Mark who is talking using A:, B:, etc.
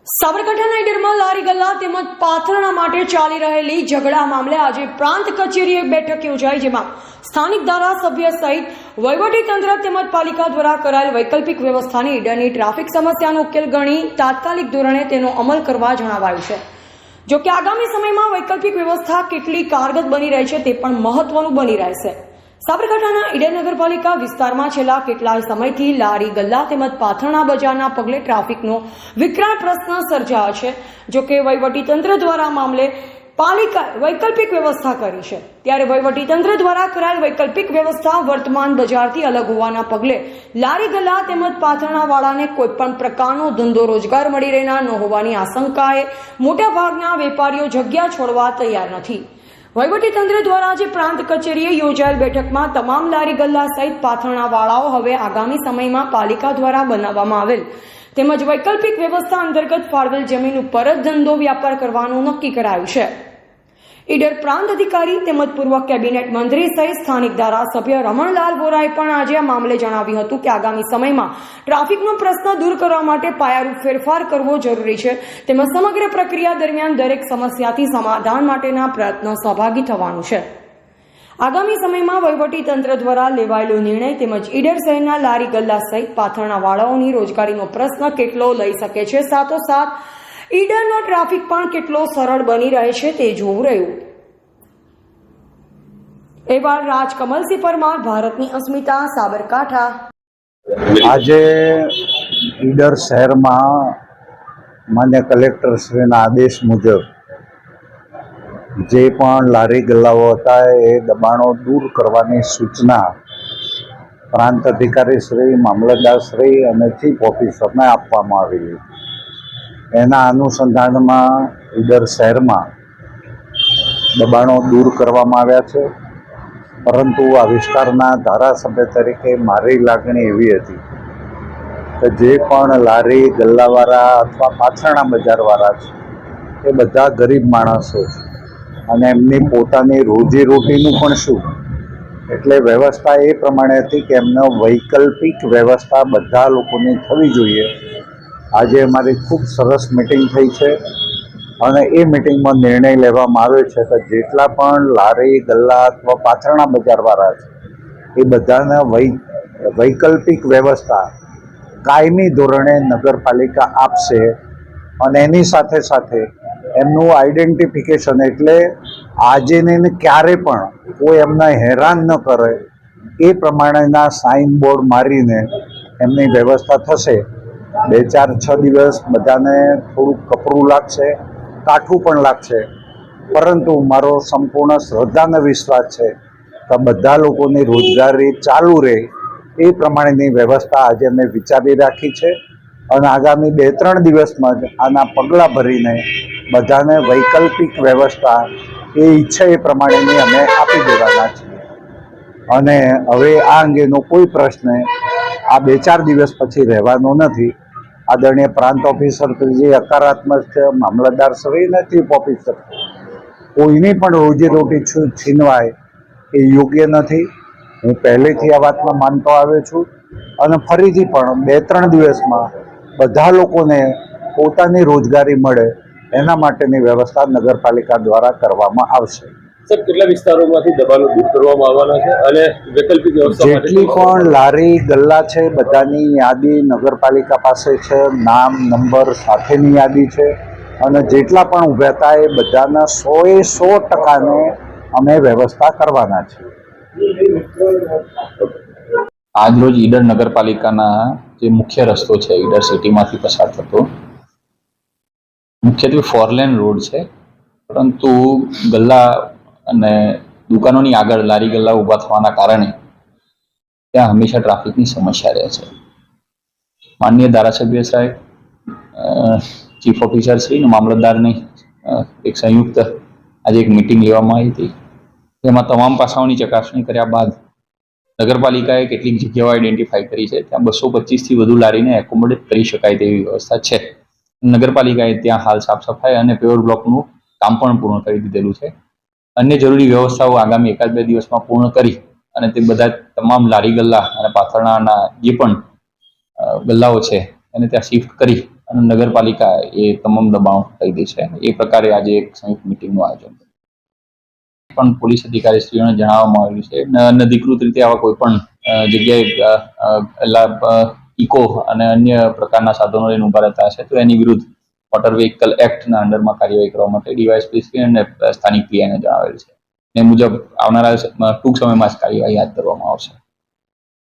A: સાબરકાંઠાના ઈડરમાં લારી ગલ્લા તેમજ પાથરણા માટે ચાલી રહેલી ઝઘડા મામલે આજે પ્રાંત કચેરીએ બેઠક યોજાઈ, જેમાં સ્થાનિક ધારાસભ્ય સહિત વહીવટીતંત્ર તેમજ પાલિકા દ્વારા કરાયેલ વૈકલ્પિક વ્યવસ્થાની ઈડરની ટ્રાફિક સમસ્યાનો ઉકેલ ગણી તાત્કાલિક ધોરણે તેનો અમલ કરવા જણાવાયું છે। જો કે આગામી સમયમાં વૈકલ્પિક વ્યવસ્થા કેટલી કારગર બની રહી છે તે પણ મહત્વનું બની રહેશે। સાબરકાંઠાના ઈડર નગરપાલિકા વિસ્તારમાં છેલ્લા કેટલાય સમયથી લારી ગલ્લા તેમજ પાથરણા બજારના પગલે ટ્રાફિકનો વિકરાળ પ્રશ્ન સર્જાયો છે। જો કે વહીવટીતંત્ર દ્વારા મામલે પાલિકાએ વૈકલ્પિક વ્યવસ્થા કરી છે, ત્યારે વહીવટીતંત્ર દ્વારા કરાયેલ વૈકલ્પિક વ્યવસ્થા વર્તમાન બજારથી અલગ હોવાના પગલે લારી ગલ્લા તેમજ પાથરણાવાળાને કોઈપણ પ્રકારનો ધંધો રોજગાર મળી રહેનાર ન હોવાની આશંકાએ મોટાભાગના વેપારીઓ જગ્યા છોડવા તૈયાર નથી। વહીવટીતંત્ર દ્વારા આજે પ્રાંત કચેરીએ યોજાયેલ બેઠકમાં તમામ લારી ગલ્લા સહિત પાથરણાવાળાઓ હવે આગામી સમયમાં પાલિકા દ્વારા બનાવવામાં આવેલ તેમજ વૈકલ્પિક વ્યવસ્થા અંતર્ગત ફાળવેલ જમીન ઉપર જ ધંધો વ્યાપાર કરવાનું નક્કી કરાયું છે। ઈડર પ્રાંત અધિકારી તેમજ પૂર્વ કેબિનેટ મંત્રી સહિત સ્થાનિક ધારાસભ્ય રમણલાલ વોરાએ પણ આજે આ મામલે જણાવ્યું હતું કે આગામી સમયમાં ટ્રાફિકનો પ્રશ્ન દૂર કરવા માટે પાયારૂપ ફેરફાર કરવો જરૂરી છે, તેમજ સમગ્ર પ્રક્રિયા દરમિયાન દરેક સમસ્યાથી સમાધાન માટેના પ્રયત્નો સહભાગી થવાનું છે। આગામી સમયમાં વહીવટીતંત્ર દ્વારા લેવાયેલો નિર્ણય તેમજ ઈડર શહેરના લારી ગલ્લા સહિત પાથરણાવાળાઓની રોજગારીનો પ્રશ્ન કેટલો લઈ શકે છે, સાથોસાથ ઈડરનો ટ્રાફિક પણ કેટલો સરળ બની રહે છે તે જોવું રહ્યું। એવા રાજકમલસિંહ પરમાર, ભારતની અસ્મિતા, સાબરકાંઠા।
B: આજે ઈડર શહેરમાં માન્ય કલેક્ટર શ્રીના આદેશ મુજબ જે પણ લારી ગલ્લાઓ હતા એ દબાણો દૂર કરવાની સૂચના પ્રાંત અધિકારી શ્રી, મામલતદાર શ્રી અને ચીફ ઓફિસરને આપવામાં આવેલી। એના અનુસંધાનમાં ઈડર શહેરમાં દબાણો દૂર કરવામાં આવ્યા છે, પરંતુ આ વિસ્તારના ધારાસભ્ય તરીકે મારી લાગણી એવી હતી કે જે પણ લારી ગલ્લાવાળા અથવા પાથરણા બજારવાળા છે એ બધા ગરીબ માણસો છે અને એમની પોતાની રોજીરોટીનું પણ શું, એટલે વ્યવસ્થા એ પ્રમાણે હતી કે એમને વૈકલ્પિક વ્યવસ્થા બધા લોકોની થવી જોઈએ। આજે અમારી ખૂબ સરસ મિટિંગ થઈ છે અને એ મિટિંગમાં નિર્ણય લેવામાં આવ્યો છે કે જેટલા પણ લારી ગલ્લા અથવા પાથરણા બજારવાળા છે એ બધાને વૈકલ્પિક વ્યવસ્થા કાયમી ધોરણે નગરપાલિકા આપશે અને એની સાથે સાથે એમનું આઈડેન્ટિફિકેશન, એટલે આજે ને ક્યારે પણ કોઈ એમને હેરાન ન કરે એ પ્રમાણેના સાઇન બોર્ડ મારીને એમની વ્યવસ્થા થશે। 2-4-6 દિવસ બધાને થોડુંક કપરું લાગશે, કાઠું પણ લાગશે, પરંતુ મારો સંપૂર્ણ શ્રદ્ધા અને વિશ્વાસ છે કે બધા લોકોની રોજગારી ચાલુ રહે એ પ્રમાણેની વ્યવસ્થા આજે અમે વિચારી રાખી છે અને આગામી 2-3 દિવસમાં જ આના પગલાં ભરીને બધાને વૈકલ્પિક વ્યવસ્થા એ ઈચ્છે એ પ્રમાણેની અમે આપી દેવાના છીએ અને હવે આ અંગેનો કોઈ પ્રશ્ન આ 2-4 દિવસ પછી રહેવાનો નથી। આદરણીય પ્રાંત ઓફિસર જે હકારાત્મક છે, મામલતદાર શ્રી અને ચીફ ઓફિસર, કોઈની પણ રોજીરોટી છીનવાય એ યોગ્ય નથી। હું પહેલેથી આ વાતમાં માનતો આવ્યો છું અને ફરીથી પણ 2-3 દિવસમાં બધા લોકોને પોતાની રોજગારી મળે એના માટેની વ્યવસ્થા નગરપાલિકા દ્વારા કરવામાં આવશે।
C: સર, કેટલા વિસ્તારોમાંથી દબાણો દૂર કરવામાં આવવાના છે અને વૈકલ્પિક વ્યવસ્થા
B: જેટલી પણ લારી ગલ્લા છે બધાની યાદી નગરપાલિકા પાસે છે, નામ નંબર સાથેની યાદી છે અને જેટલા પણ ઊભા હતા એ બધાના 100% અમે વ્યવસ્થા કરવાના છીએ।
D: આજરોજ ઈડર નગરપાલિકાના જે મુખ્ય રસ્તો છે ઈડર સિટીમાંથી પસાર થતો, મુખ્યત્વે 4 લેન રોડ છે, પરંતુ ગલ્લા અને દુકાનોની આગળ લારી ગલ્લા ઊભા થવાના કારણે ત્યાં હંમેશા ટ્રાફિકની સમસ્યા રહે છે। માનનીય ધારાસભ્ય સાહેબ, ચીફ ઓફિસર શ્રી અને મામલતદારની એક સંયુક્ત આજે એક મિટિંગ લેવામાં આવી હતી, જેમાં તમામ પાસાઓની ચકાસણી કર્યા બાદ નગરપાલિકાએ કેટલીક જગ્યાઓ આઈડેન્ટિફાઈ કરી છે, ત્યાં 225થી વધુ લારીને એકોમોડેટ કરી શકાય તેવી વ્યવસ્થા છે। નગરપાલિકાએ ત્યાં હાલ સાફ સફાઈ અને પેવર બ્લોકનું કામ પણ પૂર્ણ કરી દીધેલું છે। અન્ય જરૂરી વ્યવસ્થાઓ આગામી 1-2 દિવસમાં પૂર્ણ કરી અને તે બધા તમામ લારી ગલ્લા અને પાથરણાના જે પણ ગલ્લાઓ છે એને ત્યાં શિફ્ટ કરી અને નગરપાલિકા એ તમામ દબાણો હટાવી દે છે. એ પ્રકારે આજે એક સંયુક્ત મિટિંગનું આયોજન પણ પોલીસ અધિકારીશ્રીઓને જણાવવામાં આવ્યું છે. અનધિકૃત રીતે આવા કોઈ પણ જગ્યાએ ઇકો અને અન્ય પ્રકારના સાધનો લઈને ઉભા રહેતા હશે તો એની વિરુદ્ધ મોટર વ્હીકલ એક્ટના અંડરમાં કાર્યવાહી કરવા માટે ડીવાયએસપી અને સ્થાનિક પીઆઈને જણાવેલ છે. એ મુજબ આવનારા ટૂંક સમયમાં જ કાર્યવાહી હાથ ધરવામાં આવશે.